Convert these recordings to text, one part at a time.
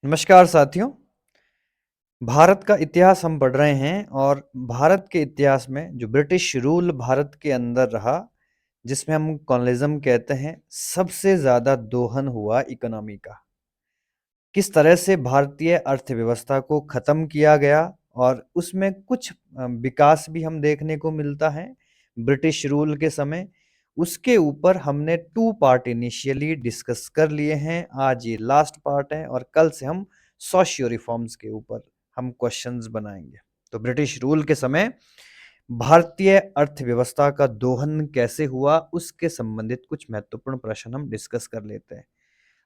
नमस्कार साथियों। भारत का इतिहास हम पढ़ रहे हैं और भारत के इतिहास में जो ब्रिटिश रूल भारत के अंदर रहा, जिसमें हम कॉलोनिज्म कहते हैं, सबसे ज़्यादा दोहन हुआ इकोनॉमी का। किस तरह से भारतीय अर्थव्यवस्था को ख़त्म किया गया और उसमें कुछ विकास भी हम देखने को मिलता है ब्रिटिश रूल के समय। उसके ऊपर हमने 2 पार्ट इनिशियली डिस्कस कर लिए हैं। आज ये लास्ट पार्ट है और कल से हम सोशियो रिफॉर्म्स के ऊपर हम क्वेश्चंस बनाएंगे। तो ब्रिटिश रूल के समय भारतीय अर्थव्यवस्था का दोहन कैसे हुआ, उसके संबंधित कुछ महत्वपूर्ण प्रश्न हम डिस्कस कर लेते हैं।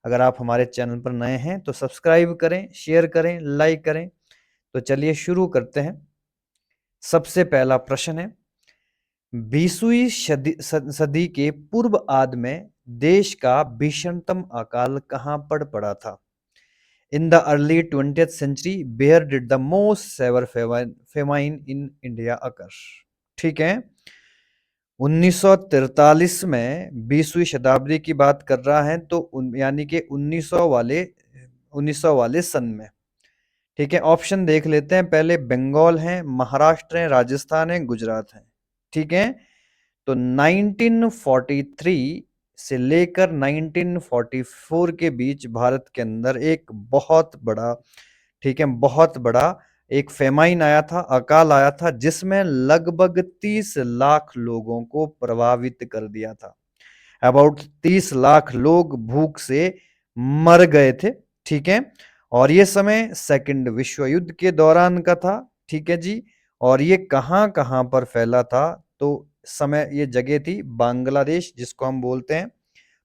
अगर आप हमारे चैनल पर नए हैं तो सब्सक्राइब करें, शेयर करें, लाइक करें। तो चलिए शुरू करते हैं। सबसे पहला प्रश्न है, 20वीं सदी के पूर्व आध में देश का भीषणतम अकाल कहां पर पड़ा था? In the early 20th century, where did the most severe famine in India occur? ठीक है। 1943 में 20वीं शताब्दी की बात कर रहा है, तो यानी कि 1900 वाले सन में। ठीक है, ऑप्शन देख लेते हैं। पहले बंगाल है, महाराष्ट्र है, राजस्थान है, गुजरात है। ठीक है, तो 1943 से लेकर 1944 के बीच भारत के अंदर एक बहुत बड़ा, ठीक है, बहुत बड़ा एक फेमाइन आया था, अकाल आया था, जिसमें लगभग 30 लाख लोगों को प्रभावित कर दिया था। अबाउट 30 लाख लोग भूख से मर गए थे। ठीक है, और ये समय सेकंड विश्व युद्ध के दौरान का था। ठीक है जी, और ये कहाँ कहाँ पर फैला था? तो समय ये जगह थी बांग्लादेश, जिसको हम बोलते हैं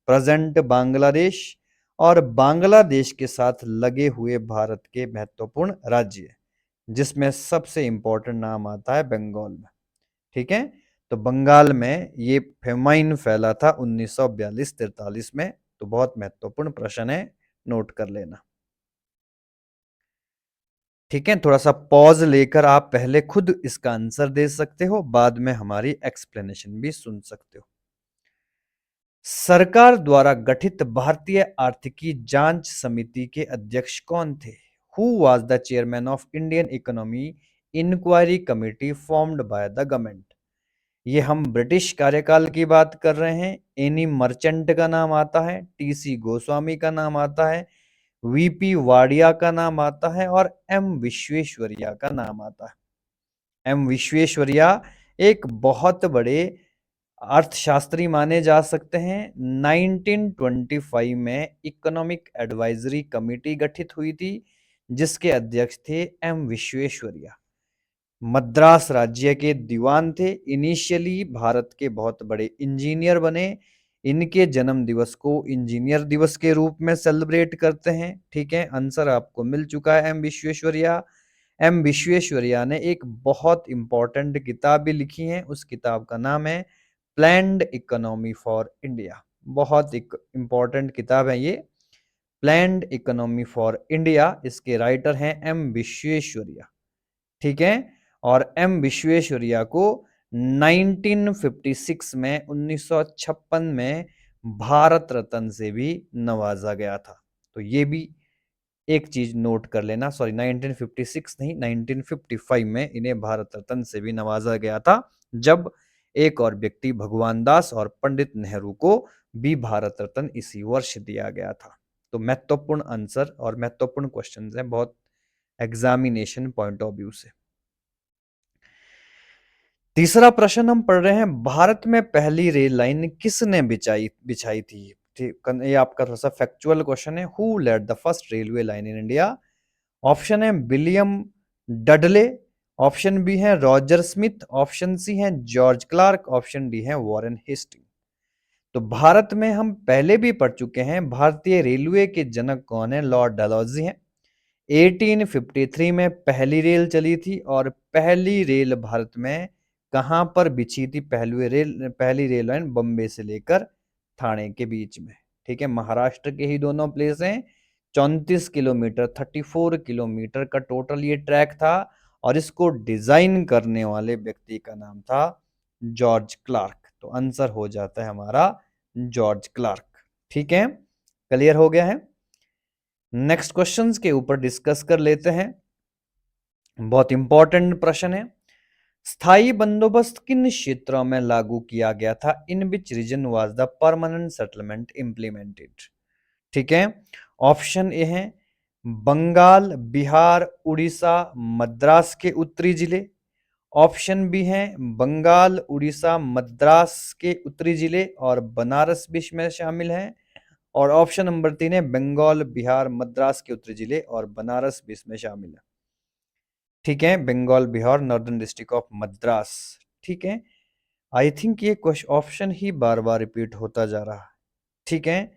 प्रेजेंट बांग्लादेश, और बांग्लादेश के साथ लगे हुए भारत के महत्वपूर्ण राज्य, जिसमें सबसे इंपॉर्टेंट नाम आता है बंगाल में। ठीक है, तो बंगाल में ये फेमाइन फैला था 1942-43 में। तो बहुत महत्वपूर्ण प्रश्न है, नोट कर लेना। ठीक है, थोड़ा सा पॉज लेकर आप पहले खुद इसका आंसर दे सकते हो, बाद में हमारी एक्सप्लेनेशन भी सुन सकते हो। सरकार द्वारा गठित भारतीय आर्थिकी जांच समिति के अध्यक्ष कौन थे? Who was the chairman of Indian economy inquiry committee formed by the government? ये हम ब्रिटिश कार्यकाल की बात कर रहे हैं। एनी मर्चेंट का नाम आता है, टीसी गोस्वामी का नाम आता है, वीपी वाडिया का नाम आता है और एम विश्वेश्वरैया का नाम आता है। एम विश्वेश्वरैया एक बहुत बड़े अर्थशास्त्री माने जा सकते हैं। 1925 में इकोनॉमिक एडवाइजरी कमेटी गठित हुई थी, जिसके अध्यक्ष थे एम विश्वेश्वरैया। मद्रास राज्य के दीवान थे। इनिशियली भारत के बहुत बड़े इंजीनियर बने। इनके जन्म दिवस को इंजीनियर दिवस के रूप में सेलिब्रेट करते हैं। ठीक है, आंसर आपको मिल चुका है, एम विश्वेश्वरैया। एम विश्वेश्वरैया ने एक बहुत इंपॉर्टेंट किताब भी लिखी है। उस किताब का नाम है प्लैन्ड इकोनॉमी फॉर इंडिया। बहुत एक इंपॉर्टेंट किताब है ये, प्लैन्ड इकोनॉमी फॉर इंडिया। इसके राइटर हैं एम विश्वेश्वरैया। ठीक है, और एम विश्वेश्वरैया को 1956 में 1956 में भारत रत्न से भी नवाजा गया था। तो ये भी एक चीज नोट कर लेना। सॉरी, 1956 नहीं, 1955 में इन्हें भारत रत्न से भी नवाजा गया था, जब एक और व्यक्ति भगवान दास और पंडित नेहरू को भी भारत रत्न इसी वर्ष दिया गया था। तो महत्वपूर्ण आंसर और महत्वपूर्ण क्वेश्चन हैं बहुत एग्जामिनेशन पॉइंट ऑफ व्यू से। तीसरा प्रश्न हम पढ़ रहे हैं, भारत में पहली रेल लाइन किसने बिछाई थी? ठीक, ये आपका थोड़ा सा फैक्चुअल क्वेश्चन है। Who laid the first railway line in India? Option है विलियम डडले, ऑप्शन बी है रॉजर स्मिथ, ऑप्शन सी है जॉर्ज क्लार्क, ऑप्शन डी है वॉरेन हेस्टिंग। तो भारत में हम पहले भी पढ़ चुके हैं, भारतीय रेलवे के जनक कौन है? लॉर्ड डलहौजी हैं। 1853 में पहली रेल चली थी, और पहली रेल भारत में कहां पर बिछी थी? पहली रेल लाइन बम्बे से लेकर थाने के बीच में। ठीक है, महाराष्ट्र के ही दोनों प्लेस हैं। 34 किलोमीटर, 34 किलोमीटर का टोटल ये ट्रैक था, और इसको डिजाइन करने वाले व्यक्ति का नाम था जॉर्ज क्लार्क। तो आंसर हो जाता है हमारा जॉर्ज क्लार्क। ठीक है, क्लियर हो गया है। नेक्स्ट क्वेश्चंस के ऊपर डिस्कस कर लेते हैं। बहुत इंपॉर्टेंट प्रश्न है। स्थायी बंदोबस्त किन क्षेत्रों में लागू किया गया था? In which region was the permanent settlement implemented? ठीक है, ऑप्शन ए है बंगाल, बिहार, उड़ीसा, मद्रास के उत्तरी जिले। ऑप्शन बी है बंगाल, उड़ीसा, मद्रास के उत्तरी जिले और बनारस भी इसमें शामिल है। और ऑप्शन नंबर 3 है बंगाल, बिहार, मद्रास के उत्तरी जिले और बनारस भी इसमें शामिल है। ठीक है, Bengal, Bihar, northern district of Madras. ठीक है, आई थिंक ये क्वेश्चन ऑप्शन ही बार बार रिपीट होता जा रहा है। ठीक है,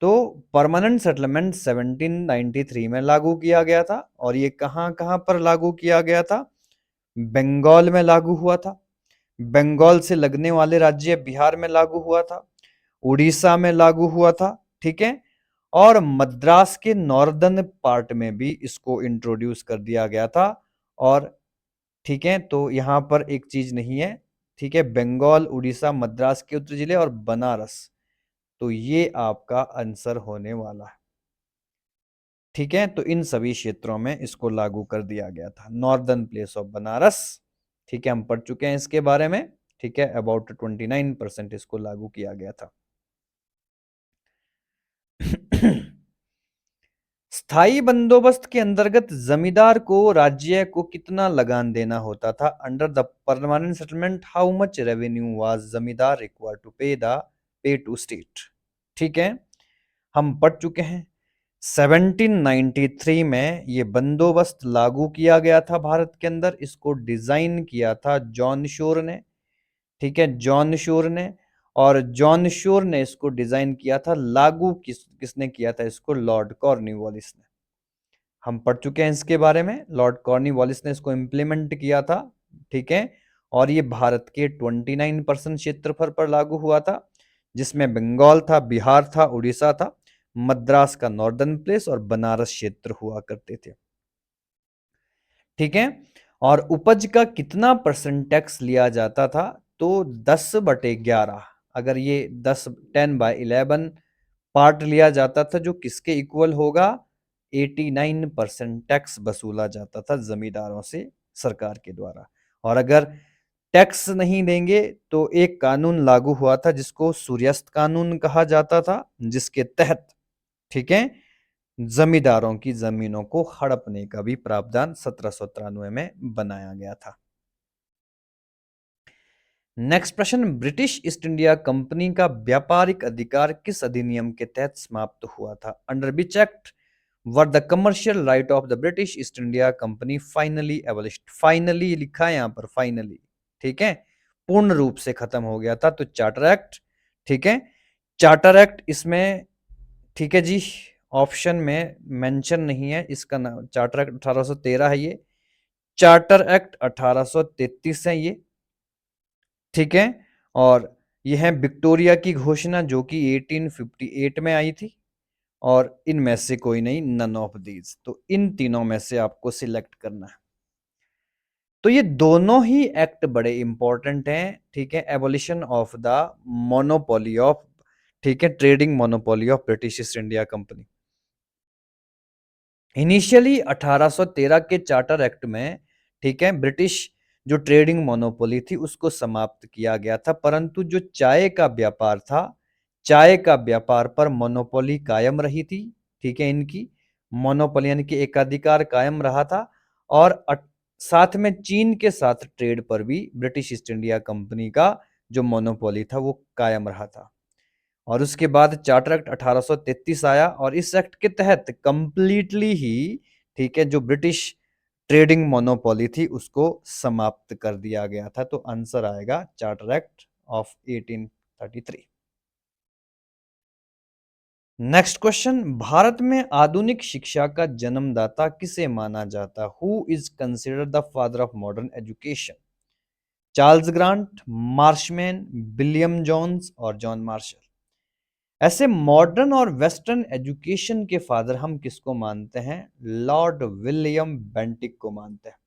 तो परमानेंट सेटलमेंट 1793 में लागू किया गया था और ये कहां कहां पर लागू किया गया था? बंगाल में लागू हुआ था, बंगाल से लगने वाले राज्य बिहार में लागू हुआ था, उड़ीसा में लागू हुआ था। ठीक है, और मद्रास के नॉर्दर्न पार्ट में भी इसको इंट्रोड्यूस कर दिया गया था। और ठीक है, तो यहां पर एक चीज नहीं है। ठीक है, बंगाल, उड़ीसा, मद्रास के उत्तरी जिले और बनारस, तो ये आपका आंसर होने वाला है। ठीक है, तो इन सभी क्षेत्रों में इसको लागू कर दिया गया था, नॉर्दर्न प्लेस ऑफ बनारस। ठीक है, हम पढ़ चुके हैं इसके बारे में। ठीक है, अबाउट 29% इसको लागू किया गया था। स्थायी बंदोबस्त के अंतर्गत जमींदार को राज्य को कितना लगान देना होता था? Under the permanent settlement how much revenue was जमींदार रिक्वायर्ड टू पे टू स्टेट? ठीक है, हम पढ़ चुके हैं 1793 में ये बंदोबस्त लागू किया गया था भारत के अंदर। इसको डिजाइन किया था जॉन शोर ने। ठीक है, जॉन शोर ने, और जॉन शोर ने इसको डिजाइन किया था। लागू किसने किया था इसको? लॉर्ड कॉर्नवालिस ने। हम पढ़ चुके हैं इसके बारे में, लॉर्ड कॉर्नवालिस ने इसको इम्प्लीमेंट किया था। ठीक है, और ये भारत के 29% क्षेत्रफल पर लागू हुआ था, जिसमें बंगाल था, बिहार था, उड़ीसा था, मद्रास का नॉर्दर्न प्लेस और बनारस क्षेत्र हुआ करते थे। ठीक है, और उपज का कितना परसेंट टैक्स लिया जाता था? तो 10/11। अगर ये 10/11 पार्ट लिया जाता था, जो किसके इक्वल होगा? 89% टैक्स वसूला जाता था जमींदारों से सरकार के द्वारा। और अगर टैक्स नहीं देंगे तो एक कानून लागू हुआ था जिसको सूर्यास्त कानून कहा जाता था, जिसके तहत ठीक है जमींदारों की जमीनों को हड़पने का भी प्रावधान 1793 में बनाया गया था। नेक्स्ट प्रश्न, ब्रिटिश ईस्ट इंडिया कंपनी का व्यापारिक अधिकार किस अधिनियम के तहत समाप्त हुआ था? Under which act was the commercial right of the British East India Company finally abolished? Finally लिखा है यहां पर, फाइनली। ठीक है, पूर्ण रूप से खत्म हो गया था, तो चार्टर एक्ट। ठीक है, चार्टर एक्ट इसमें, ठीक है जी, ऑप्शन में मेंशन नहीं है इसका नाम। चार्टर एक्ट 1813 है ये, चार्टर एक्ट 1833 है ये। ठीक है, और यह है विक्टोरिया की घोषणा जो कि 1858 में आई थी। और इनमें से कोई नहीं, नन ऑफ दीज, तो इन तीनों में से आपको सिलेक्ट करना है। तो ये दोनों ही एक्ट बड़े इंपॉर्टेंट हैं। ठीक है, abolition of the monopoly of, ठीक है, trading monopoly of British East India company. Initially 1813 के चार्टर एक्ट में, ठीक है, ब्रिटिश जो ट्रेडिंग मोनोपोली थी उसको समाप्त किया गया था, परंतु जो चाय का व्यापार था, चाय का व्यापार पर मोनोपोली कायम रही थी। ठीक है, इनकी मोनोपोली यानी कि एकाधिकार कायम रहा था। और साथ में चीन के साथ ट्रेड पर भी ब्रिटिश ईस्ट इंडिया कंपनी का जो मोनोपोली था वो कायम रहा था। और उसके बाद चार्टर एक्ट 1833 आया और इस एक्ट के तहत कंप्लीटली ही, ठीक है, जो ब्रिटिश ट्रेडिंग मोनोपोली थी उसको समाप्त कर दिया गया था। तो आंसर आएगा charter act of 1833। Next question, Bharat में आधुनिक शिक्षा का जन्मदाता किसे माना जाता? Who is considered the father of modern education? Charles Grant, Marshman, William Jones और जॉन मार्शल। ऐसे मॉडर्न और वेस्टर्न एजुकेशन के फादर हम किसको मानते हैं? लॉर्ड विलियम बेंटिक को मानते हैं।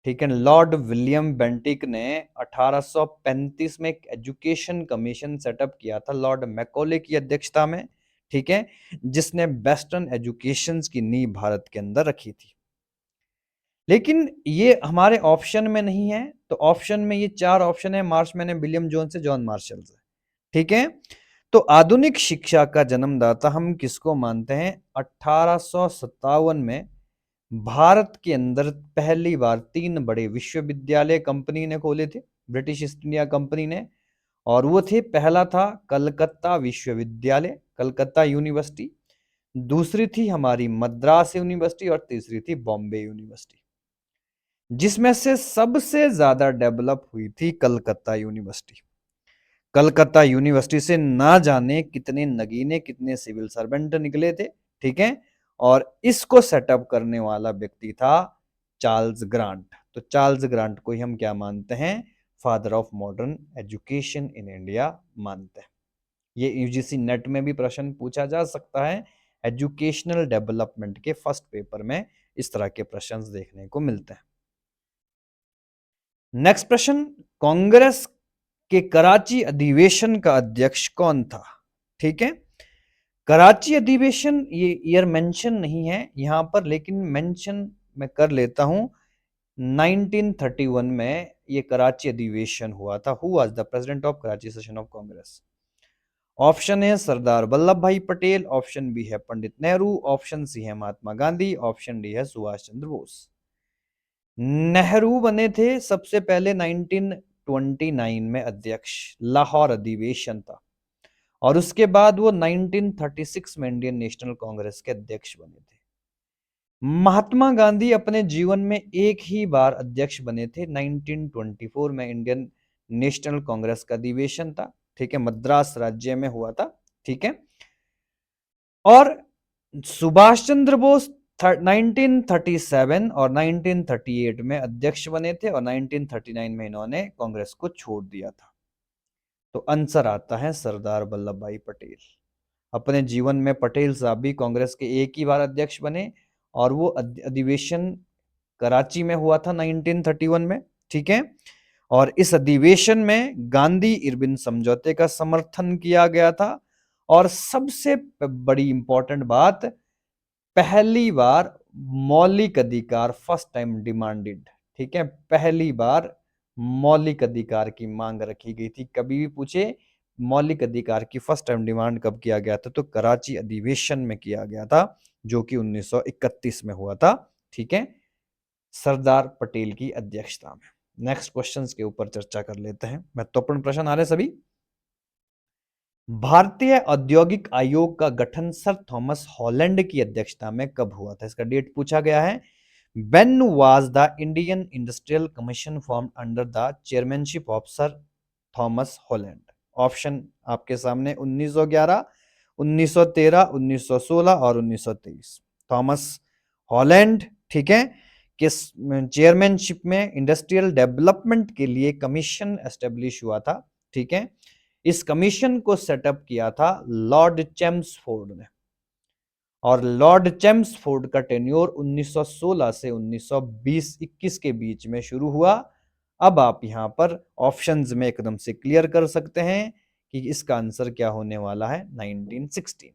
ठीक है, लॉर्ड विलियम बेंटिक ने 1835 में एक एजुकेशन कमीशन सेटअप किया था लॉर्ड मैकॉले की अध्यक्षता में। ठीक है, जिसने वेस्टर्न एजुकेशन की नींव भारत के अंदर रखी थी। लेकिन ये हमारे ऑप्शन में नहीं है, तो ऑप्शन में ये 4 ऑप्शन है, मार्शमैन है, विलियम जोन्स है, जॉन मार्शल है। ठीक है, तो आधुनिक शिक्षा का जन्मदाता हम किसको मानते हैं? 1857 में भारत के अंदर पहली बार 3 बड़े विश्वविद्यालय कंपनी ने खोले थे, ब्रिटिश ईस्ट इंडिया कंपनी ने। और वो थे, पहला था कलकत्ता विश्वविद्यालय, कलकत्ता यूनिवर्सिटी, दूसरी थी हमारी मद्रास यूनिवर्सिटी, और तीसरी थी बॉम्बे यूनिवर्सिटी, जिसमें से सबसे ज्यादा डेवलप हुई थी कलकत्ता यूनिवर्सिटी। कलकत्ता यूनिवर्सिटी से ना जाने कितने नगीने, कितने सिविल सर्वेंट निकले थे। ठीक है, और इसको सेटअप करने वाला व्यक्ति था चार्ल्स ग्रांट। तो चार्ल्स ग्रांट को ही हम क्या मानते हैं? Father of modern education in India मानते हैं। ये यूजीसी नेट में भी प्रश्न पूछा जा सकता है, एजुकेशनल डेवलपमेंट के फर्स्ट पेपर में इस तरह के प्रश्न देखने को मिलते हैं। नेक्स्ट प्रश्न, कांग्रेस के कराची अधिवेशन का अध्यक्ष कौन था? ठीक है, कराची अधिवेशन, ये ईयर मेंशन नहीं है यहां पर, लेकिन मेंशन मैं कर लेता हूं। 1931 में ये कराची अधिवेशन हुआ था। Who was the president of Karachi session of Congress? Option है सरदार वल्लभ भाई पटेल, ऑप्शन बी है पंडित नेहरू, ऑप्शन सी है महात्मा गांधी, ऑप्शन डी है सुभाष चंद्र बोस। नेहरू बने थे सबसे पहले 1929 में अध्यक्ष, लाहौर अधिवेशन था, और उसके बाद वो 1936 में इंडियन नेशनल कांग्रेस के अध्यक्ष बने थे। महात्मा गांधी अपने जीवन में एक ही बार अध्यक्ष बने थे, 1924 में इंडियन नेशनल कांग्रेस का अधिवेशन था। ठीक है, मद्रास राज्य में हुआ था। ठीक है, और सुभाष चंद्र बोस 1937 और 1938 में अध्यक्ष बने थे, और 1939 में इन्होंने कांग्रेस को छोड़ दिया था। तो आंसर आता है सरदार वल्लभ भाई पटेल। अपने जीवन में पटेल साहब भी कांग्रेस के एक ही बार अध्यक्ष बने, और वो अधिवेशन कराची में हुआ था 1931 में। ठीक है, और इस अधिवेशन में गांधी इरविन समझौते का समर्थन किया गया था, और सबसे बड़ी इंपॉर्टेंट बात, पहली बार मौलिक अधिकार फर्स्ट टाइम डिमांडेड। ठीक है, पहली बार मौलिक अधिकार की मांग रखी गई थी। कभी भी पूछे मौलिक अधिकार की फर्स्ट टाइम डिमांड कब किया गया था, तो कराची अधिवेशन में किया गया था, जो कि 1931 में हुआ था। ठीक है, सरदार पटेल की अध्यक्षता में। नेक्स्ट क्वेश्चंस के ऊपर चर्चा कर लेते हैं। महत्वपूर्ण प्रश्न आ रहे सभी। भारतीय औद्योगिक आयोग का गठन सर थॉमस हॉलैंड की अध्यक्षता में कब हुआ था? इसका डेट पूछा गया है। When was the Indian Industrial Commission formed under the chairmanship of Sir Thomas Holland? Option आपके सामने 1911, 1913, 1916 और 1923। थॉमस हॉलैंड, ठीक है, किस चेयरमैनशिप में इंडस्ट्रियल डेवलपमेंट के लिए कमीशन एस्टेब्लिश हुआ था। ठीक है, इस कमीशन को सेटअप किया था लॉर्ड चेम्सफोर्ड ने, और लॉर्ड चेम्सफोर्ड का टेन्योर 1916 से 1920-21 के बीच में शुरू हुआ। अब आप यहां पर ऑप्शंस में एकदम से क्लियर कर सकते हैं कि इसका आंसर क्या होने वाला है, 1916।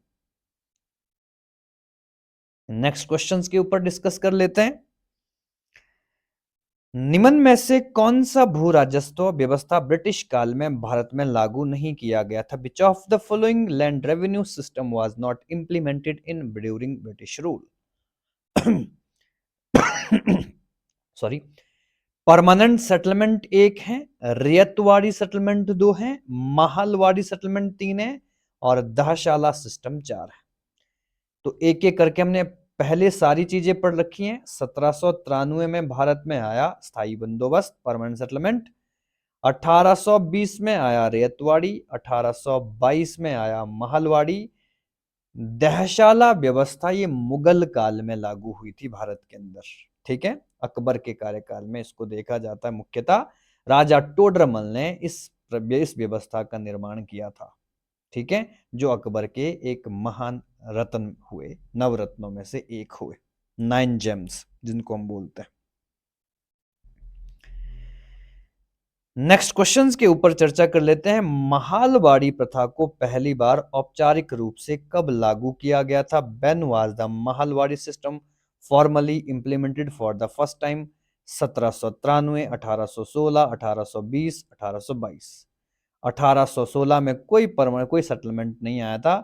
नेक्स्ट क्वेश्चंस के ऊपर डिस्कस कर लेते हैं। निम्न में से कौन सा भू राजस्व व्यवस्था ब्रिटिश काल में भारत में लागू नहीं किया गया था? Which of the following land revenue system was not implemented in during British rule? Sorry, permanent settlement एक है, रियतवाड़ी सेटलमेंट दो है, महलवाड़ी सेटलमेंट तीन है, और दहशाला सिस्टम चार है। तो एक एक करके हमने पहले सारी चीजें पढ़ रखी हैं। 1793 में भारत में आया स्थायी बंदोबस्त, परमानेंट सेटलमेंट। 1820 में आया रेतवाड़ी, 1822 में आया महलवाड़ी। दहशाला व्यवस्था ये मुगल काल में लागू हुई थी भारत के अंदर। ठीक है, अकबर के कार्यकाल में इसको देखा जाता है। मुख्यतः राजा टोडरमल ने इस व्यवस्था का निर्माण किया था। ठीक है, जो अकबर के एक महान रत्न हुए, नवरत्नों में से एक हुए, 9 जेम्स जिनको हम बोलते हैं। नेक्स्ट क्वेश्चंस के ऊपर चर्चा कर लेते हैं। महालवाड़ी प्रथा को पहली बार औपचारिक रूप से कब लागू किया गया था? When was the Mahalwari system formally implemented for the first time? 1793, 1816, 1820, 1822। 1816 में कोई सेटलमेंट नहीं आया था।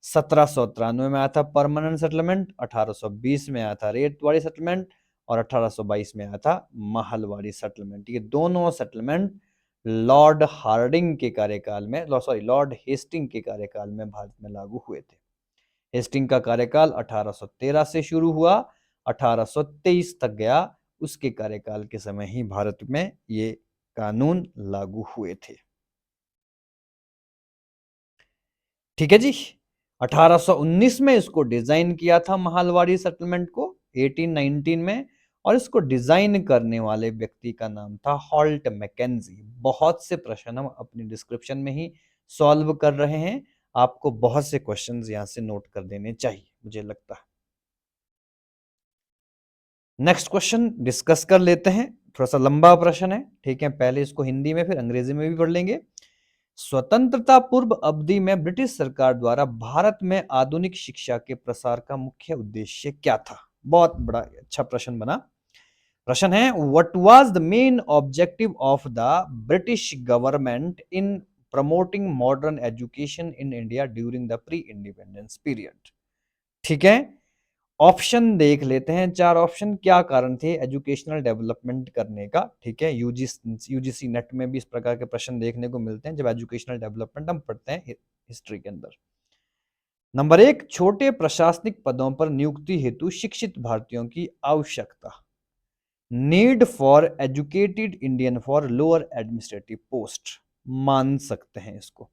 1793 में आया था परमानेंट सेटलमेंट, 1820 में आया था रेतवाड़ी सेटलमेंट और 1822 में आया था महलवाड़ी सेटलमेंट। ये दोनों सेटलमेंट लॉर्ड हार्डिंग के कार्यकाल में, लॉर्ड हेस्टिंग के कार्यकाल में भारत में लागू हुए थे। हेस्टिंग का कार्यकाल 1813 से शुरू हुआ, 1823 तक गया। उसके कार्यकाल के समय ही भारत में ये कानून लागू हुए थे। ठीक है जी। 1819 में इसको डिजाइन किया था महालवाड़ी सेटलमेंट को, 1819 में। और इसको डिजाइन करने वाले व्यक्ति का नाम था हॉल्ट मैकेंजी। बहुत से प्रश्न हम अपनी डिस्क्रिप्शन में ही सॉल्व कर रहे हैं। आपको बहुत से क्वेश्चंस यहां से नोट कर देने चाहिए, मुझे लगता है। नेक्स्ट क्वेश्चन डिस्कस कर लेते हैं। थोड़ा सा लंबा प्रश्न है, ठीक है। पहले इसको हिंदी में फिर अंग्रेजी में भी पढ़ लेंगे। स्वतंत्रता पूर्व अवधि में ब्रिटिश सरकार द्वारा भारत में आधुनिक शिक्षा के प्रसार का मुख्य उद्देश्य क्या था? बहुत बड़ा अच्छा प्रश्न बना। प्रश्न है, what was the main objective of the British government in promoting modern education in India during the pre independence period? ठीक है, ऑप्शन देख लेते हैं। चार ऑप्शन क्या कारण थे एजुकेशनल डेवलपमेंट करने का? ठीक है, यूजीसी नेट में भी इस प्रकार के प्रश्न देखने को मिलते हैं जब एजुकेशनल डेवलपमेंट हम पढ़ते हैं हिस्ट्री के अंदर। नंबर एक, छोटे प्रशासनिक पदों पर नियुक्ति हेतु शिक्षित भारतीयों की आवश्यकता। Need for educated Indian for lower administrative post, मान सकते हैं इसको।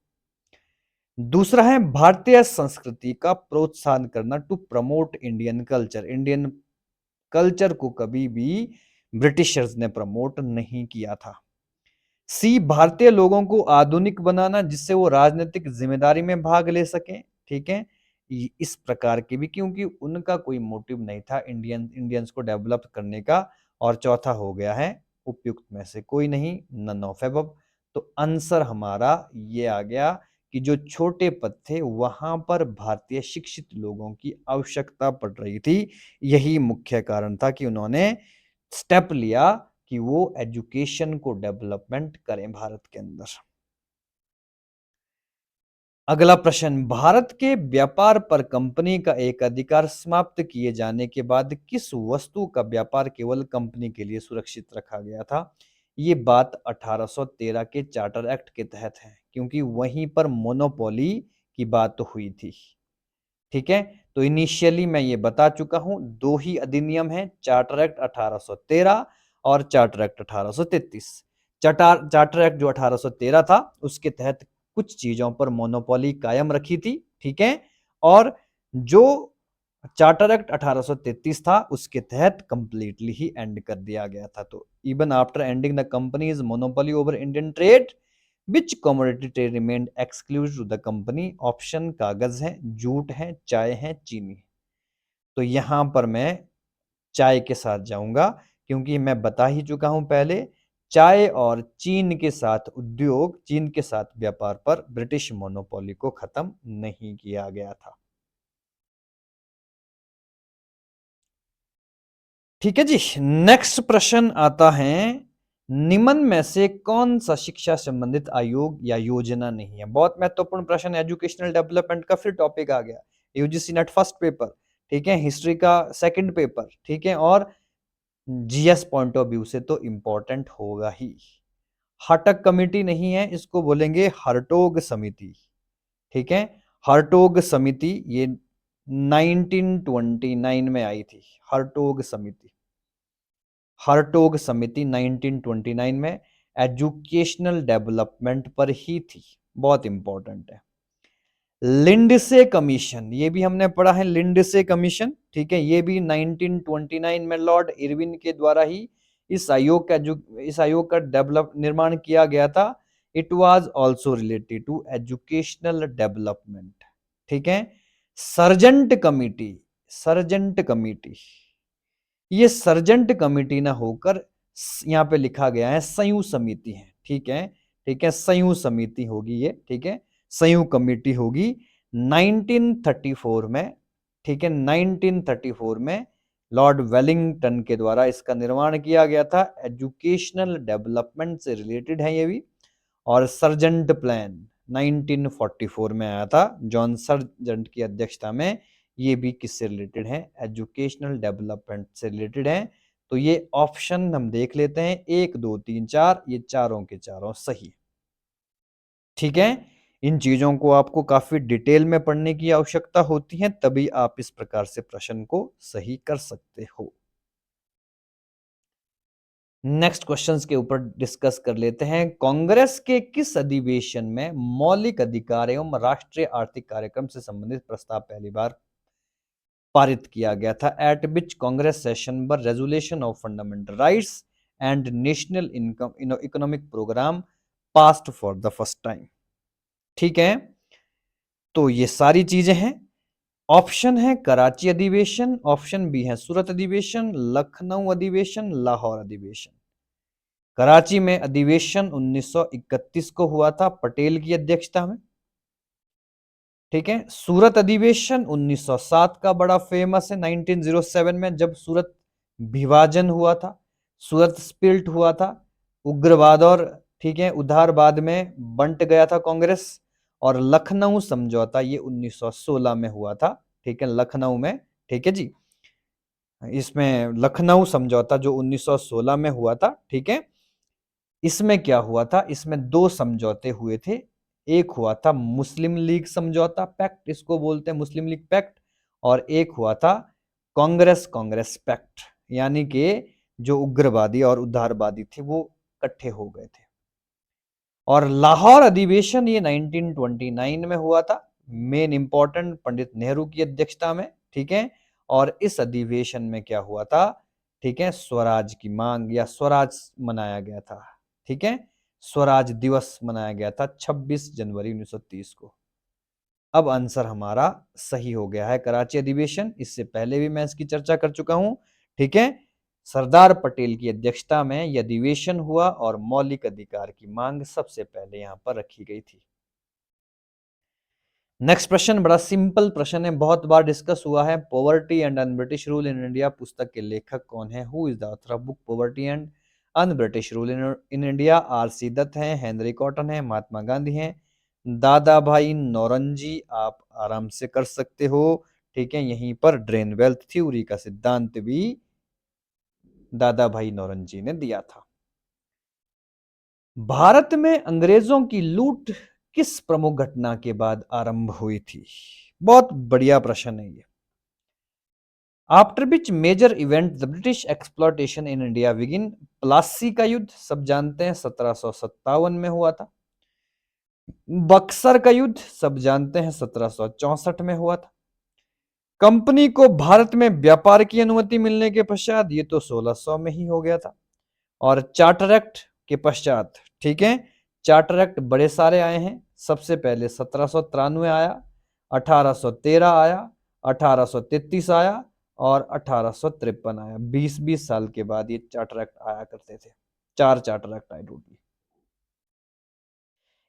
दूसरा है भारतीय संस्कृति का प्रोत्साहन करना, to promote Indian culture. Indian culture को कभी भी ब्रिटिशर्स ने प्रमोट नहीं किया था। सी, भारतीय लोगों को आधुनिक बनाना जिससे वो राजनीतिक जिम्मेदारी में भाग ले सकें। ठीक है, इस प्रकार के भी, क्योंकि उनका कोई मोटिव नहीं था इंडियंस को डेवलप करने का। और चौथा हो गया है उपयुक्त में से कोई नहीं, नन ऑफ एबव। तो आंसर हमारा ये आ गया कि जो छोटे पद थे वहां पर भारतीय शिक्षित लोगों की आवश्यकता पड़ रही थी। यही मुख्य कारण था कि उन्होंने स्टेप लिया कि वो एजुकेशन को डेवलपमेंट करें भारत के अंदर। अगला प्रश्न, भारत के व्यापार पर कंपनी का एक अधिकार समाप्त किए जाने के बाद किस वस्तु का व्यापार केवल कंपनी के लिए सुरक्षित रखा गया था? ये बात 1813 के चार्टर एक्ट के तहत है, क्योंकि वहीं पर मोनोपोली की बात हुई थी। ठीक है, तो इनिशियली मैं ये बता चुका हूं, दो ही अधिनियम हैं, चार्टर एक्ट 1813 और चार्टर एक्ट 1833। चार्टर एक्ट जो 1813 था उसके तहत कुछ चीजों पर मोनोपोली कायम रखी थी। ठीक है, और जो चार्टर एक्ट 1833 था उसके तहत कंप्लीटली ही एंड कर दिया गया था। तो even after ending the companies monopoly over Indian trade, which commodity trade remained exclusive to the company? Option कागज है, जूट है, चाय है, चीनी। तो यहां पर मैं चाय के साथ जाऊंगा, क्योंकि मैं बता ही चुका हूं पहले, चाय और चीन के साथ उद्योग, चीन के साथ व्यापार पर ब्रिटिश मोनोपोली को खत्म नहीं किया गया था। ठीक है जी, नेक्स्ट प्रश्न आता है, निम्न में से कौन सा शिक्षा संबंधित आयोग या योजना नहीं है? बहुत महत्वपूर्ण प्रश्न, एजुकेशनल डेवलपमेंट का फिर टॉपिक आ गया। यूजीसी नेट फर्स्ट पेपर, ठीक है, हिस्ट्री का सेकंड पेपर, ठीक है, और जीएस पॉइंट ऑफ व्यू से तो इंपॉर्टेंट होगा ही। हटक कमेटी नहीं है, इसको बोलेंगे हर्टोग समिति। ठीक है, हर्टोग समिति ये 1929 में आई थी। हर्टोग समिति, हर्टोग समिति 1929 में एजुकेशनल डेवलपमेंट पर ही थी। बहुत इंपॉर्टेंट है। लिंडसे कमीशन, ये भी हमने पढ़ा है, लिंडसे कमीशन। ठीक है, ये भी 1929 में लॉर्ड इरविन के द्वारा ही इस आयोग का निर्माण किया गया था। It was also related to educational development. ठीक है, सर्जेंट कमिटी, सर्जेंट कमिटी, ये सर्जेंट कमिटी ना होकर यहाँ पे लिखा गया है संयुक्त समिति है। ठीक है, ठीक है, संयुक्त समिति होगी ये, ठीक है, संयुक्त कमेटी होगी 1934 में, ठीक है, 1934 में लॉर्ड वेलिंगटन के द्वारा इसका निर्माण किया गया था। एजुकेशनल डेवलपमेंट से रिलेटेड है ये भी। और सर्जेंट प्लान 1944 में आया था, जॉन सर्जेंट की अध्यक्षता में। ये भी किससे रिलेटेड है? एजुकेशनल डेवलपमेंट से रिलेटेड है। तो ये ऑप्शन हम देख लेते हैं, 1 2 3 4, ये चारों के चारों सही। ठीक है, इन चीजों को आपको काफी डिटेल में पढ़ने की आवश्यकता होती है, तभी आप इस प्रकार से प्रश्न को सही कर सकते हो। नेक्स्ट क्वेश्चंस के ऊपर डिस्कस कर लेते हैं। कांग्रेस के किस अधिवेशन में मौलिक अधिकार एवं राष्ट्रीय आर्थिक कार्यक्रम से संबंधित प्रस्ताव पहली बार पारित किया गया था? एट विच कांग्रेस सेशन पर resolution of fundamental rights and national income economic programme passed for the first time. ठीक है, तो ये सारी चीजें हैं। ऑप्शन है कराची अधिवेशन, ऑप्शन बी है सूरत अधिवेशन, लखनऊ अधिवेशन, लाहौर अधिवेशन। कराची में अधिवेशन 1931 को हुआ था पटेल की अध्यक्षता में। ठीक है, सूरत अधिवेशन 1907 का बड़ा फेमस है, 1907 में जब सूरत विभाजन हुआ था, सूरत स्प्लिट हुआ था, उग्रवाद और ठीक है उदारवाद में बंट गया था कांग्रेस। और लखनऊ समझौता ये 1916 में हुआ था, ठीक है, लखनऊ में। ठीक है जी, इसमें लखनऊ समझौता जो 1916 में हुआ था, ठीक है, इसमें क्या हुआ था? इसमें दो समझौते हुए थे। एक हुआ था मुस्लिम लीग समझौता पैक्ट, इसको बोलते हैं मुस्लिम लीग पैक्ट। और एक हुआ था कांग्रेस कांग्रेस पैक्ट, यानी कि जो उग्रवादी और उदारवादी थे वो इकट्ठे हो गए थे। और लाहौर अधिवेशन ये 1929 में हुआ था, मेन इंपॉर्टेंट पंडित नेहरू की अध्यक्षता में। ठीक है, और इस अधिवेशन में क्या हुआ था? ठीक है, स्वराज की मांग या स्वराज मनाया गया था। ठीक है, स्वराज दिवस मनाया गया था 26 जनवरी 1930 को। अब आंसर हमारा सही हो गया है, कराची अधिवेशन। इससे पहले भी मैं इसकी चर्चा कर चुका हूं। ठीक है, सरदार पटेल की अध्यक्षता में यह अधिवेशन हुआ और मौलिक अधिकार की मांग सबसे पहले यहां पर रखी गई थी। नेक्स्ट प्रश्न बड़ा सिंपल प्रश्न है, बहुत बार डिस्कस हुआ है। Poverty and un British rule in India पुस्तक के लेखक कौन है? Who is the author of book poverty and un British rule in India? R C. Dutt है, हेनरी कॉटन है, महात्मा गांधी है, दादा भाई नौरोजी। आप आराम से कर सकते हो। ठीक है, यहीं पर ड्रेन वेल्थ थ्योरी का सिद्धांत भी दादा भाई नौरोजी ने दिया था। भारत में अंग्रेजों की लूट किस प्रमुख घटना के बाद आरंभ हुई थी? बहुत बढ़िया प्रश्न है ये। After which major event the British exploitation in India begin? Plassey का युद्ध सब जानते हैं, 1757 में हुआ था। बक्सर का युद्ध सब जानते हैं, 1764 में हुआ था। कंपनी को भारत में व्यापार की अनुमति मिलने के पश्चात, ये तो 1600 में ही हो गया था। और चार्टर एक्ट के पश्चात, ठीक है, चार्टर एक्ट बड़े सारे आए हैं। सबसे पहले 1793 आया, 1813 आया, 1833 आया और 1853 आया। 20-20 साल के बाद ये चार्टर एक्ट आया करते थे। 4 चार्टर एक्ट आए टोटली।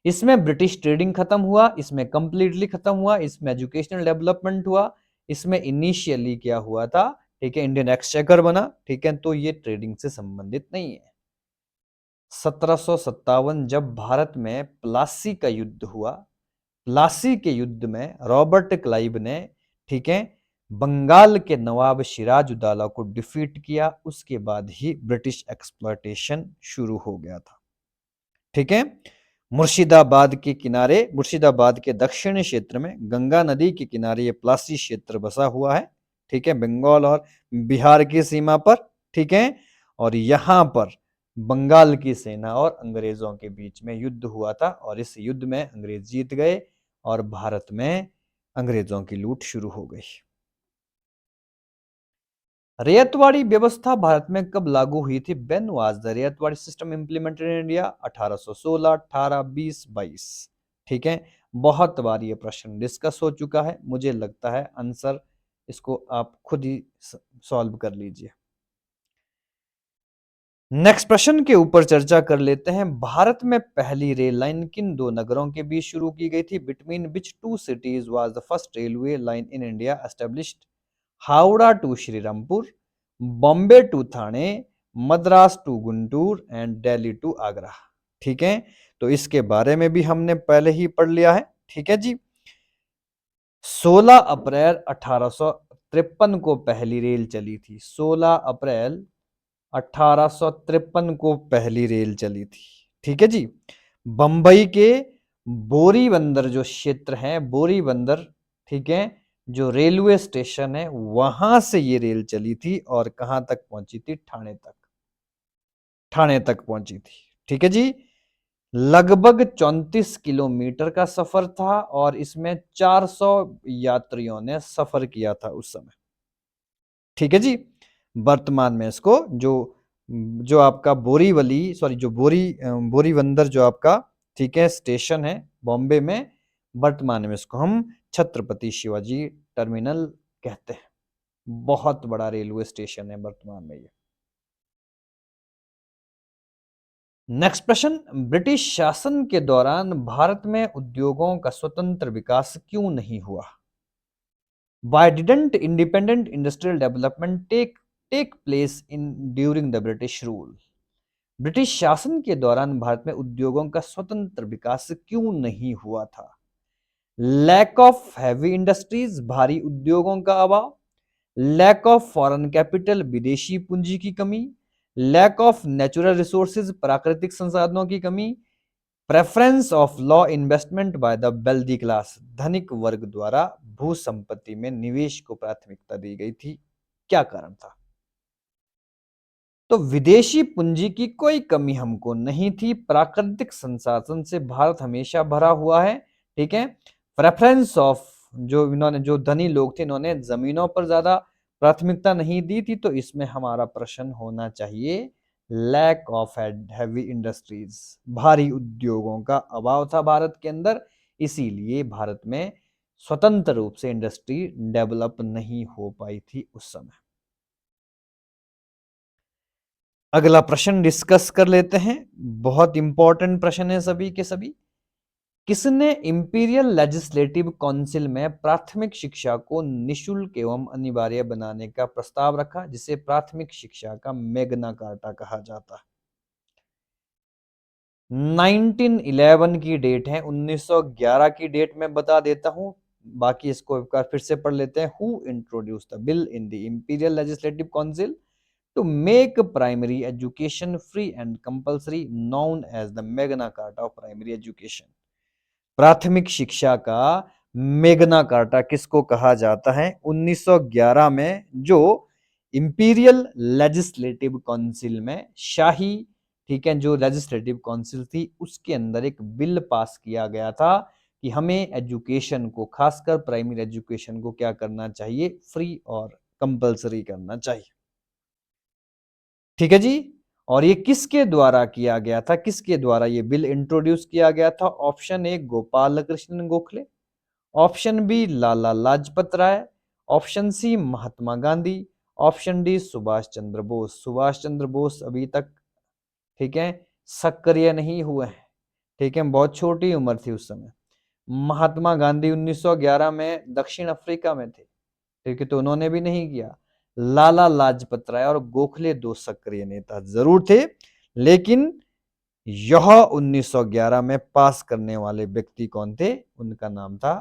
इसमें ब्रिटिश ट्रेडिंग खत्म हुआ, इसमें कंप्लीटली खत्म हुआ, इसमें एजुकेशनल डेवलपमेंट हुआ, इसमें इनिशियली क्या हुआ था? ठीक है, इंडियन एक्सचेकर बना। ठीक है, तो ये ट्रेडिंग से संबंधित नहीं है। 1757 जब भारत में प्लासी का युद्ध हुआ, प्लासी के युद्ध में रॉबर्ट क्लाइव ने, ठीक है, बंगाल के नवाब सिराजुद्दौला को डिफीट किया। उसके बाद ही ब्रिटिश एक्सप्लॉयटेशन शुरू हो गया था। ठीक है, मुर्शिदाबाद के किनारे, मुर्शिदाबाद के दक्षिणी क्षेत्र में गंगा नदी के किनारे ये प्लासी क्षेत्र बसा हुआ है। ठीक है, बंगाल और बिहार की सीमा पर। ठीक है, और यहां पर बंगाल की सेना और अंग्रेजों के बीच में युद्ध हुआ था और इस युद्ध में अंग्रेज जीत गए और भारत में अंग्रेजों की लूट शुरू हो गई। रैयतवाड़ी व्यवस्था भारत में कब लागू हुई थी? When was the ryotwari system implemented in India? 1816, 18, 20, 22। ठीक है, बहुत बार ये प्रश्न डिस्कस हो चुका है। मुझे लगता है आंसर इसको आप खुद ही सॉल्व कर लीजिए। नेक्स्ट प्रश्न के ऊपर चर्चा कर लेते हैं। भारत में पहली रेल लाइन किन दो नगरों के बीच शुरू की गई थी? Between which two cities was the first railway line in India established? Howrah to Shrirampur, Bombay to Thane, Madras to Guntur and Delhi to Agra. ठीक है, तो इसके बारे में भी हमने पहले ही पढ़ लिया है। ठीक है जी। 16 अप्रैल 1853 को पहली रेल चली थी। 16 अप्रैल 1853 को पहली रेल चली थी। ठीक है जी। बंबई के बोरी बंदर जो क्षेत्र है, बोरी बंदर, ठीक है, जो रेलवे स्टेशन है, वहां से ये रेल चली थी और कहां तक पहुंची थी? ठाणे तक। ठाणे तक पहुंची थी। ठीक है जी। लगभग 34 किलोमीटर का सफर था और इसमें 400 यात्रियों ने सफर किया था उस समय। ठीक है जी। वर्तमान में इसको जो जो आपका बोरीवली, सॉरी, जो बोरी बंदर जो आपका, ठीक है, स्टेशन है बॉम्बे में, वर्तमान में इसको हम छत्रपति शिवाजी टर्मिनल कहते हैं। बहुत बड़ा रेलवे स्टेशन है वर्तमान में ये। नेक्स्ट प्रश्न, ब्रिटिश शासन के दौरान भारत में उद्योगों का स्वतंत्र विकास क्यों नहीं हुआ? Why didn't independent industrial development take place in during the British rule? British शासन के दौरान भारत में उद्योगों का स्वतंत्र विकास क्यों नहीं हुआ था? लैक ऑफ हैवी इंडस्ट्रीज, भारी उद्योगों का अभाव, लैक ऑफ फॉरेन कैपिटल, विदेशी पूंजी की कमी, लैक ऑफ नेचुरल रिसोर्सेज, प्राकृतिक संसाधनों की कमी, preference of law investment by the wealthy class, धनिक वर्ग द्वारा भू संपत्ति में निवेश को प्राथमिकता दी गई थी। क्या कारण था? तो विदेशी पूंजी की कोई कमी हमको नहीं थी, प्राकृतिक संसाधन से भारत हमेशा भरा हुआ है। ठीक है। प्रेफरेंस ऑफ, जो इन्होंने, जो धनी लोग थे, इन्होंने जमीनों पर ज्यादा प्राथमिकता नहीं दी थी, तो इसमें हमारा प्रश्न होना चाहिए लैक ऑफ हैवी इंडस्ट्रीज, भारी उद्योगों का अभाव था भारत के अंदर, इसीलिए भारत में स्वतंत्र रूप से इंडस्ट्री डेवलप नहीं हो पाई थी उस समय। अगला प्रश्न डिस्कस कर लेते हैं। बहुत इंपॉर्टेंट प्रश्न है सभी के सभी। किसने इंपीरियल लेजिस्लेटिव काउंसिल में प्राथमिक शिक्षा को निशुल्क एवं अनिवार्य बनाने का प्रस्ताव रखा, जिसे प्राथमिक शिक्षा का मैग्ना कार्टा कहा जाता है? 1911 की डेट है, 1911 की डेट में बता देता हूं, बाकी इसको एक बार फिर से पढ़ लेते हैं। Who introduce the bill in the imperial legislative council to make primary education free and compulsory, known as the Magna Carta of Primary Education। प्राथमिक शिक्षा का मेगना कार्टा किसको कहा जाता है? 1911 में जो इंपीरियल लेजिस्लेटिव काउंसिल में, शाही, ठीक है, जो लेजिस्लेटिव काउंसिल थी, उसके अंदर एक बिल पास किया गया था कि हमें एजुकेशन को, खासकर प्राइमरी एजुकेशन को क्या करना चाहिए? फ्री और कंपलसरी करना चाहिए। ठीक है जी। और ये किसके द्वारा किया गया था? किसके द्वारा ये बिल इंट्रोड्यूस किया गया था? Option A Gopal Krishna Gokhale, option B Lala Lajpat Rai, option C Mahatma Gandhi, option D Subhash Chandra Bose. Subhash Chandra Bose अभी तक, ठीक है, सक्रिय नहीं हुए हैं। ठीक है, बहुत छोटी उम्र थी उस समय। महात्मा गांधी 1911 में दक्षिण अफ्रीका में थे, ठीक है, तो उन्होंने भी नहीं किया। लाला लाजपत राय और गोखले दो सक्रिय नेता जरूर थे, लेकिन यह 1911 में पास करने वाले व्यक्ति कौन थे? उनका नाम था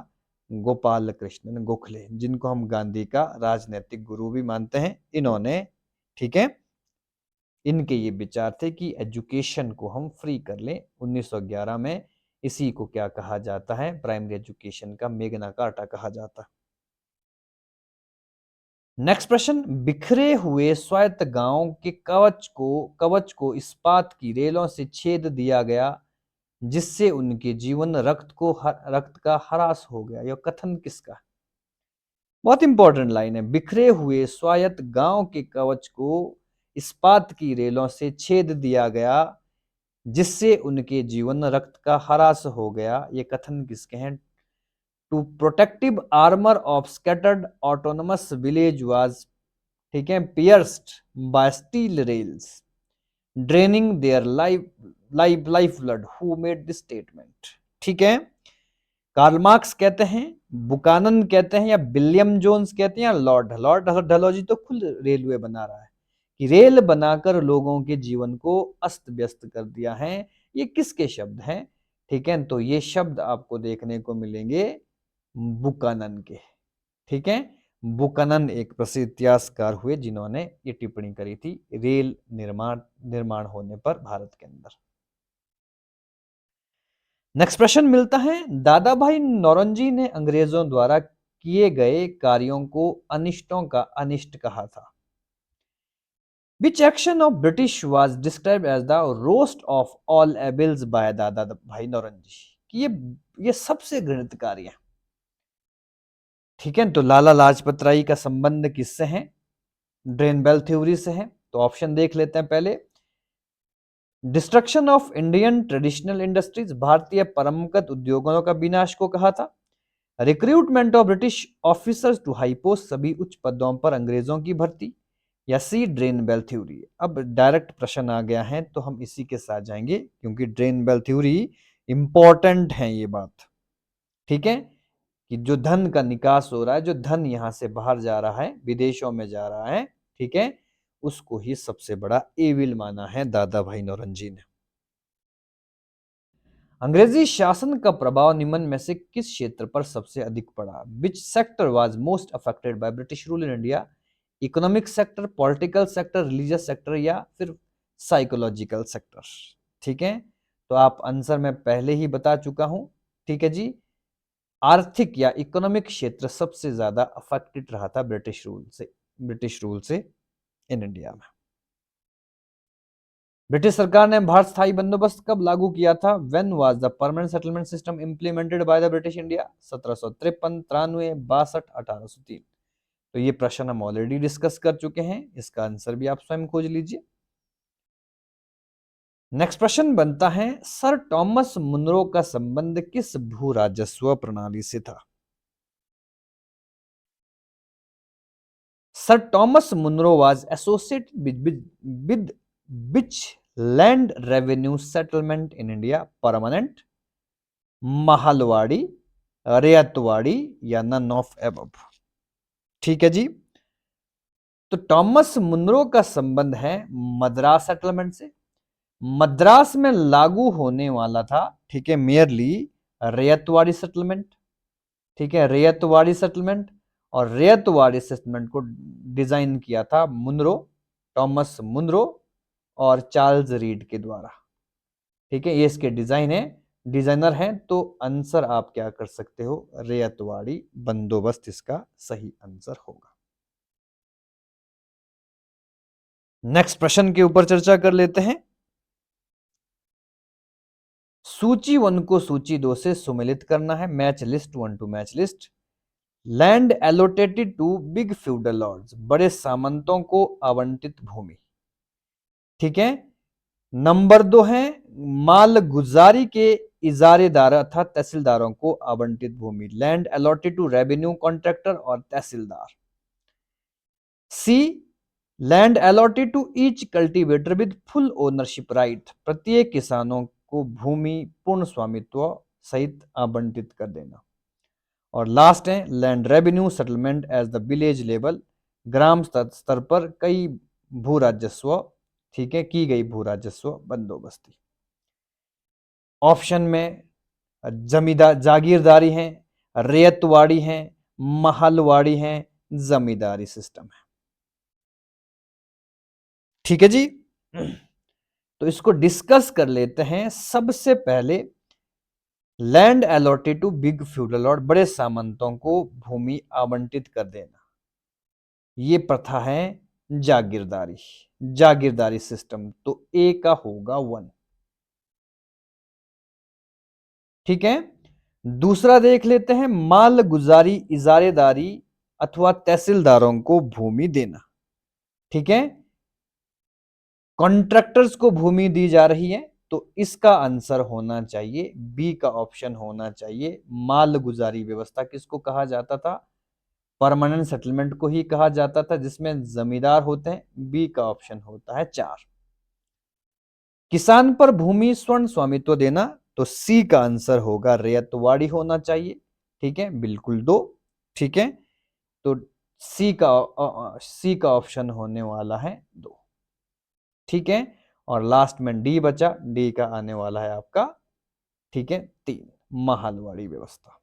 गोपाल कृष्णन गोखले, जिनको हम गांधी का राजनीतिक गुरु भी मानते हैं। इन्होंने, ठीक है, इनके ये विचार थे कि एजुकेशन को हम फ्री कर लें 1911 में। इसी को क्या कहा जाता है? प्राइमरी एजुकेशन का मेगना कार्टा कहा जाता है। नेक्स्ट प्रश्न, बिखरे हुए स्वायत्त गांव के कवच को इस्पात की रेलों से छेद दिया गया, जिससे उनके जीवन रक्त का ह्रास हो गया। यह कथन किसका? बहुत इंपॉर्टेंट लाइन है। बिखरे हुए स्वायत्त गांव के कवच को इस्पात की रेलों से छेद दिया गया, जिससे उनके जीवन रक्त का ह्रास हो गया। ये कथन किसके हैं? To protective armour of scattered autonomous village was, ठीक है, pierced by steel rails. Draining their life blood, who made this statement? ठीक है, कार्ल मार्क्स कहते हैं, बुकानन कहते हैं, या विलियम जोन्स कहते हैं, या लॉर्ड डलहौजी तो खुद रेलवे बना रहा है कि रेल बनाकर लोगों के जीवन को अस्त व्यस्त कर दिया है। ये किसके शब्द हैं? ठीक है, तो ये शब्द आपको देखने को मिलेंगे बुकानन के। ठीक है, बुकानन एक प्रसिद्ध इतिहासकार हुए जिन्होंने ये टिप्पणी करी थी रेल निर्माण होने पर भारत के अंदर। नेक्स्ट प्रश्न मिलता है, दादा भाई नौरोजी ने अंग्रेजों द्वारा किए गए कार्यों को अनिष्टों का अनिष्ट कहा था। Which action of British was described as the roast of all evils by दादा भाई नौरोजी? कि ये सबसे घृणित कार्य है। ठीक है, तो लाला लाजपत राय का संबंध किससे है? ड्रेन बेल थ्योरी से है। तो ऑप्शन देख लेते हैं पहले। Destruction of Indian traditional industries, भारतीय परंपरागत उद्योगों का विनाश को कहा था। Recruitment of British officers to high post, सभी उच्च पदों पर अंग्रेजों की भर्ती, या सी ड्रेन बेल थ्योरी? अब डायरेक्ट प्रश्न आ गया है तो हम इसी के साथ जाएंगे क्योंकि ड्रेन बेल थ्योरी इंपॉर्टेंट है ये बात। ठीक है, कि जो धन का निकास हो रहा है, जो धन यहां से बाहर जा रहा है, विदेशों में जा रहा है, ठीक है, उसको ही सबसे बड़ा एविल माना है दादा भाई नौरोजी ने। अंग्रेजी शासन का प्रभाव निम्न में से किस क्षेत्र पर सबसे अधिक पड़ा? Which sector was most affected by British rule in India? Economic sector, political sector, religious sector, या फिर साइकोलॉजिकल सेक्टर? ठीक है, तो आप आंसर मैं पहले ही बता चुका हूं। ठीक है जी, आर्थिक या इकोनॉमिक क्षेत्र सबसे ज्यादा अफेक्टेड रहा था ब्रिटिश रूल से इन इंडिया में। ब्रिटिश सरकार ने भारत स्थायी बंदोबस्त कब लागू किया था? When was the permanent settlement system implemented by the British India? 1753, 93, 62, 1803? तो ये प्रश्न हम ऑलरेडी डिस्कस कर चुके हैं, इसका आंसर भी आप स्वयं खोज लीजिए। नेक्स्ट प्रश्न बनता है, सर टॉमस मुनरो का संबंध किस भू राजस्व प्रणाली से था? Sir Thomas Munro was associated with which land revenue settlement in India? Permanent, Mahalwari, Ryotwari, या नन ऑफ एबव? ठीक है जी, तो टॉमस मुनरो का संबंध है मद्रास सेटलमेंट से। मद्रास में लागू होने वाला था, ठीक है, मेयरली रैयतवाड़ी सेटलमेंट। ठीक है, रैयतवाड़ी सेटलमेंट, और रैयतवाड़ी सेटलमेंट को डिजाइन किया था मुनरो, टॉमस मुनरो और चार्ल्स रीड के द्वारा। ठीक है, ये इसके डिजाइनर हैं, तो आंसर आप क्या कर सकते हो? रैयतवाड़ी बंदोबस्त इसका सही आंसर होगा। नेक्स्ट प्रश्न के ऊपर चर्चा कर लेते हैं। सूची 1 को सूची 2 से सुमेलित करना है। Match list 1 to match list. Land allotted to big feudal lords, बड़े सामंतों को आवंटित भूमि। ठीक है, नंबर 2 है मालगुजारी के इजारेदार अर्थात तहसीलदारों को आवंटित भूमि। Land allotted to revenue contractor और tehsildar. C land allotted to each cultivator with full ownership right, प्रत्येक किसानों को भूमि पूर्ण स्वामित्व सहित आवंटित कर देना। और लास्ट है land revenue settlement as the village level, ग्राम स्तर पर कई भू राजस्व, ठीक है, की गई भू राजस्व बंदोबस्ती। ऑप्शन में जमींदार जागीरदारी है, रैयतवाड़ी है, महलवाड़ी है, जमींदारी सिस्टम है। ठीक है जी, तो इसको डिस्कस कर लेते हैं। सबसे पहले land allotted to big feudal lord, बड़े सामंतों को भूमि आवंटित कर देना, ये प्रथा है जागीरदारी सिस्टम, तो ए का होगा 1। ठीक है, दूसरा देख लेते हैं मालगुजारी इजारेदारी अथवा तहसीलदारों को भूमि देना। ठीक है, कॉन्ट्रैक्टर्स को भूमि दी जा रही है, तो इसका आंसर होना चाहिए बी का ऑप्शन होना चाहिए। मालगुजारी व्यवस्था किसको कहा जाता था? परमानेंट सेटलमेंट को ही कहा जाता था, जिसमें जमींदार होते हैं। बी का ऑप्शन होता है 4। किसान पर भूमि स्वर्ण स्वामित्व देना, तो सी का आंसर होगा रैयतवाड़ी होना चाहिए। ठीक है, बिल्कुल दो। ठीक है, तो सी का ऑप्शन होने वाला है दो। ठीक है, और लास्ट में डी बचा, डी का आने वाला है आपका, ठीक है, तीन, महालवाड़ी व्यवस्था।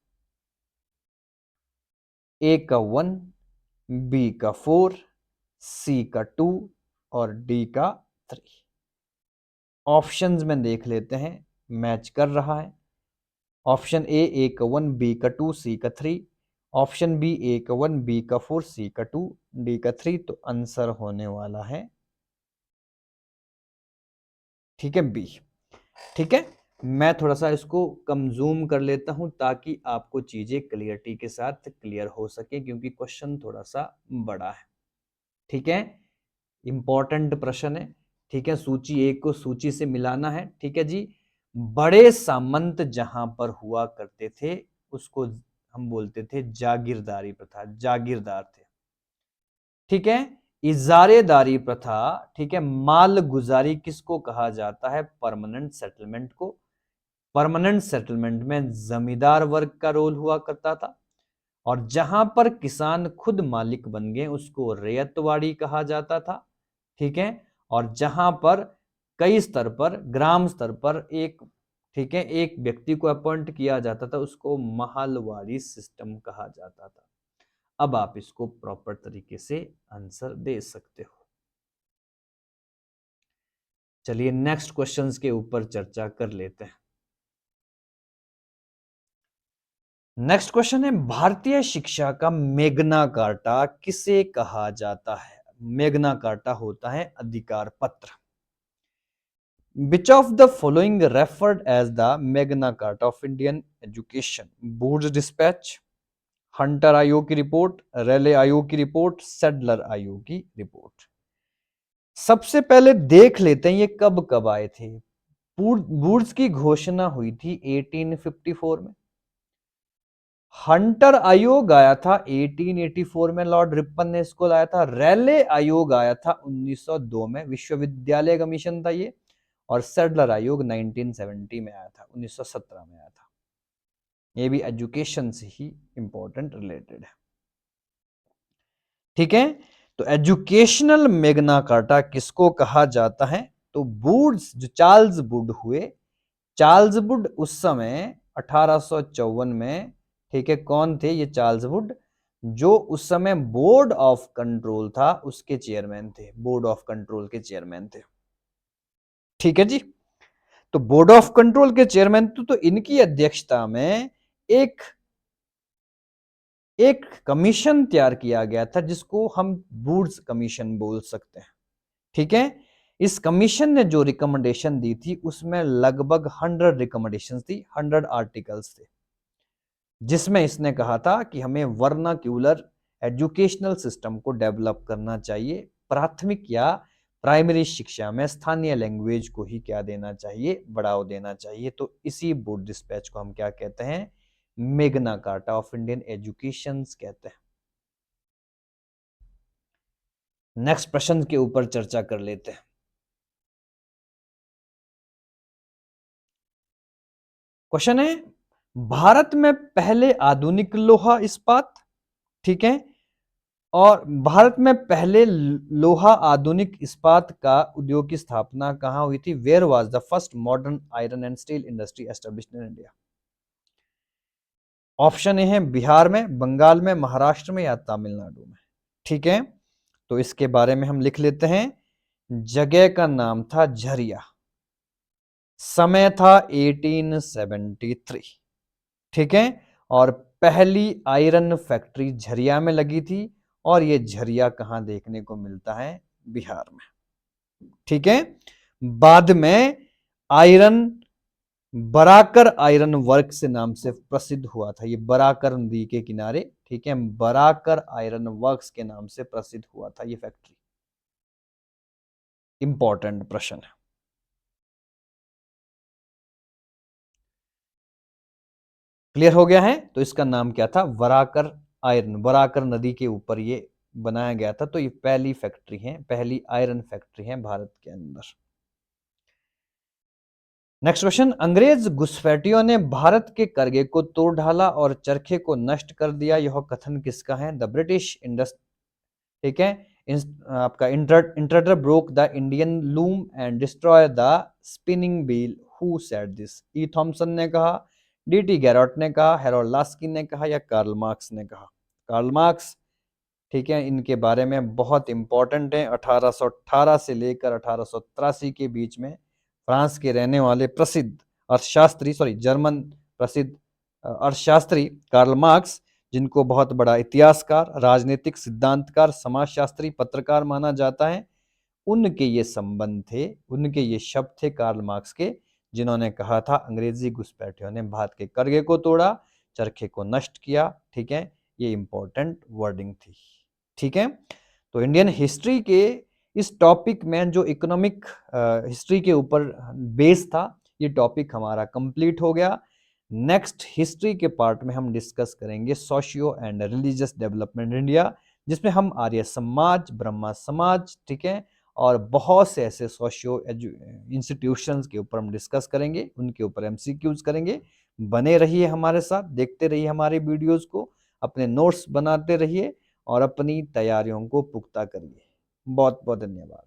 ए का 1, बी का 4, सी का 2 और डी का 3। ऑप्शंस में देख लेते हैं, मैच कर रहा है। ऑप्शन ए का 1, बी का 2, सी का 3। ऑप्शन बी, ए का 1, बी का 4, सी का 2, डी का 3। तो आंसर होने वाला है, ठीक है, बी। ठीक है, मैं थोड़ा सा इसको कम जूम कर लेता हूं ताकि आपको चीजें क्लियरिटी के साथ क्लियर हो सके, क्योंकि क्वेश्चन थोड़ा सा बड़ा है। ठीक है, इंपॉर्टेंट प्रश्न है। ठीक है, सूची एक को सूची से मिलाना है। ठीक है जी, बड़े सामंत जहां पर हुआ करते थे उसको हम बोलते थे जागीरदारी प्रथा, जागीरदार थे। ठीक है, इजारेदारी प्रथा, ठीक है, माल गुजारी किसको कहा जाता है? परमानेंट सेटलमेंट को। परमानेंट सेटलमेंट में जमींदार वर्ग का रोल हुआ करता था, और जहां पर किसान खुद मालिक बन गए उसको रैयतवाड़ी कहा जाता था। ठीक है, और जहां पर कई स्तर पर, ग्राम स्तर पर एक, ठीक है, एक व्यक्ति को अपॉइंट किया जाता था उसको महालवाड़ी सिस्टम कहा जाता था। अब आप इसको प्रॉपर तरीके से आंसर दे सकते हो। चलिए नेक्स्ट क्वेश्चंस के ऊपर चर्चा कर लेते हैं। नेक्स्ट क्वेश्चन है, भारतीय शिक्षा का मैग्ना कार्टा किसे कहा जाता है? मैग्ना कार्टा होता है अधिकार पत्र। Which of the following referred as the Magna Carta of Indian Education? Wood's dispatch, Hunter आयोग की रिपोर्ट, रेले आयोग की रिपोर्ट, सेडलर आयोग की रिपोर्ट। सबसे पहले देख लेते हैं ये कब कब आए थे। वुड्स की घोषणा हुई थी 1854 में। हंटर आयोग आया था 1884 में, लॉर्ड रिपन ने इसको लाया था। रेले आयोग आया था 1902 में, विश्वविद्यालय कमीशन था ये। और सेडलर आयोग 1970 में आया था, 1917 में आया था। ये भी एजुकेशन से ही इंपॉर्टेंट रिलेटेड है। ठीक है, तो एजुकेशनल मैग्ना कार्टा किसको कहा जाता है? तो वुड्स, जो चार्ल्स वुड हुए, चार्ल्स वुड उस समय 1854 में, ठीक है, कौन थे ये चार्ल्स वुड? जो उस समय बोर्ड ऑफ कंट्रोल था उसके चेयरमैन थे, बोर्ड ऑफ कंट्रोल के चेयरमैन थे। ठीक है जी, तो बोर्ड ऑफ कंट्रोल के चेयरमैन तो इनकी अध्यक्षता में एक एक कमीशन तैयार किया गया था जिसको हम वुड्स कमीशन बोल सकते हैं। ठीक है, इस कमीशन ने जो रिकमेंडेशन दी थी उसमें लगभग 100 रिकमेंडेशन थी, 100 आर्टिकल्स थे, जिसमें इसने कहा था कि हमें वर्नाक्यूलर एजुकेशनल सिस्टम को डेवलप करना चाहिए। प्राथमिक या प्राइमरी शिक्षा में स्थानीय लैंग्वेज को ही क्या देना चाहिए? बढ़ावा देना चाहिए। तो इसी वुड डिस्पैच को हम क्या कहते हैं? Magna carta of Indian education कहते हैं। नेक्स्ट प्रश्न के ऊपर चर्चा कर लेते हैं। क्वेश्चन है, भारत में पहले आधुनिक लोहा इस्पात, ठीक है, और भारत में पहले लोहा आधुनिक इस्पात का उद्योग की स्थापना कहां हुई थी? Where was the first modern iron and steel industry established in India? Option A है बिहार में, बंगाल में, महाराष्ट्र में या तमिलनाडु में। ठीक है, तो इसके बारे में हम लिख लेते हैं। जगह का नाम था झरिया, समय था 1873। ठीक है, और पहली आयरन फैक्ट्री झरिया में लगी थी, और ये झरिया कहां देखने को मिलता है? बिहार में। ठीक है, बाद में आयरन, बराकर आयरन वर्क से नाम से प्रसिद्ध हुआ था, ये बराकर नदी के किनारे, ठीक है, बराकर आयरन वर्क्स के नाम से प्रसिद्ध हुआ था ये फैक्ट्री। इंपॉर्टेंट प्रश्न है। क्लियर हो गया है? तो इसका नाम क्या था? बराकर आयरन, बराकर नदी के ऊपर ये बनाया गया था। तो ये पहली फैक्ट्री है, पहली आयरन फैक्ट्री है भारत के अंदर। नेक्स्ट क्वेश्चन, अंग्रेज घुसपैठियों ने भारत के करगे को तोड़ डाला और चरखे को नष्ट कर दिया, यह कथन किसका है? द ब्रिटिश इंडस्ट, ठीक है। आपका intruder broke the Indian loom and destroy the spinning wheel, who said this? E Thomson ने कहा, डी टी गैरोट ने कहा, हेरोल्ड लास्की ने कहा, या कार्ल मार्क्स ने कहा? कार्ल मार्क्स, ठीक है। इनके बारे में बहुत इंपॉर्टेंट है। 1818 से लेकर 1883 के बीच में फ्रांस के रहने वाले प्रसिद्ध अर्थशास्त्री, सॉरी जर्मन प्रसिद्ध अर्थशास्त्री कार्ल मार्क्स, जिनको बहुत बड़ा इतिहासकार, राजनीतिक सिद्धांतकार, समाजशास्त्री, पत्रकार माना जाता है, उनके ये संबंध थे, उनके ये शब्द थे कार्ल मार्क्स के, जिन्होंने कहा था अंग्रेजी घुसपैठियों ने भारत के करगे को तोड़ा, चरखे को नष्ट किया, ठीक है। ये इंपॉर्टेंट वर्डिंग थी, ठीक है। तो इंडियन हिस्ट्री के इस टॉपिक में जो इकोनॉमिक हिस्ट्री के ऊपर बेस था, ये टॉपिक हमारा कंप्लीट हो गया। नेक्स्ट हिस्ट्री के पार्ट में हम डिस्कस करेंगे socio and religious development India, जिसमें हम आर्य समाज, ब्रह्मा समाज, ठीक है, और बहुत से ऐसे सोशियो इंस्टीट्यूशंस के ऊपर हम डिस्कस करेंगे, उनके ऊपर एमसीक्यूज करेंगे। बने रहिए हमारे साथ, देखते रहिए हमारे वीडियोस को, अपने नोट्स बनाते रहिए और अपनी तैयारियों को पुख्ता करिए। बहुत बहुत धन्यवाद।